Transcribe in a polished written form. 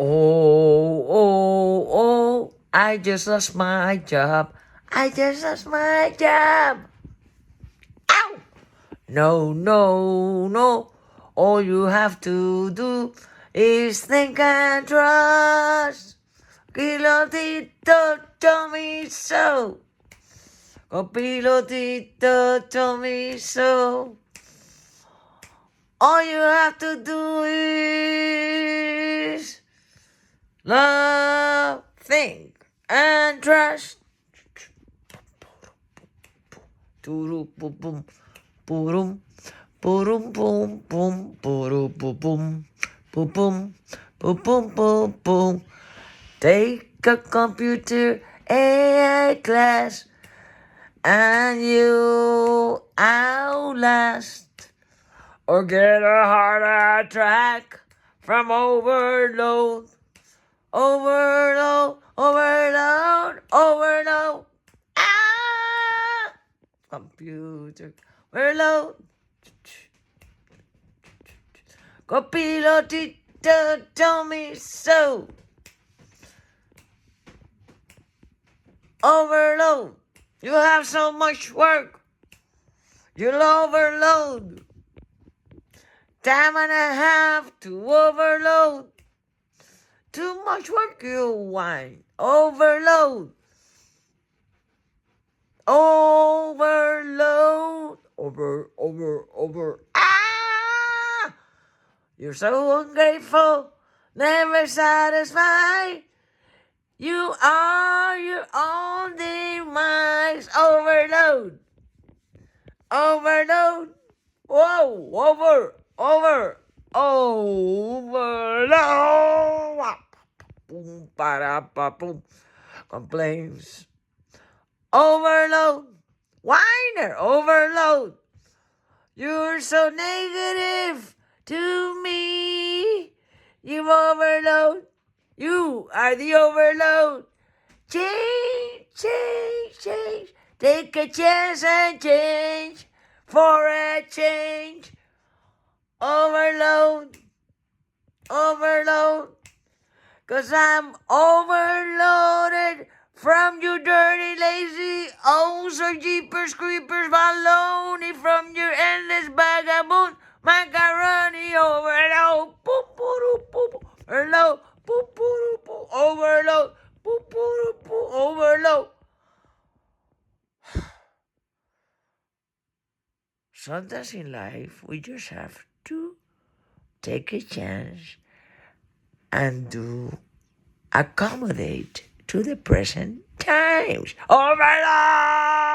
Oh, I just lost my job. I just lost my job. Ow! No. All you have to do is think and trust. Pilotito told me so. Oh, pilotito told me so. All you have to do is love, think, and trust. Boom, boom, boom, boom, boom, boom, boom, boom, boom, boom, boom. Take a computer AI class, and you outlast. Or get a heart attack from overload. Overload. Ah! Computer overload. Copilotito told me so. Overload. You have so much work. You'll overload. Time and a half to overload. Too much work, you whine. Overload. Overload. Over. Ah! You're so ungrateful. Never satisfied. You are your own demise. Overload. Whoa, overload. Boom, boom. Complaints. Overload. Whiner, overload. You're so negative to me. You overload. You are the overload. Change. Take a chance and change for a change. Overload. 'Cause I'm overloaded from you dirty, lazy, oh so jeepers creepers, baloney from your endless vagabond, macaroni. Overload. Overload. Overload. Sometimes in life, we just have to take a chance and do accommodate to the present times. Overload!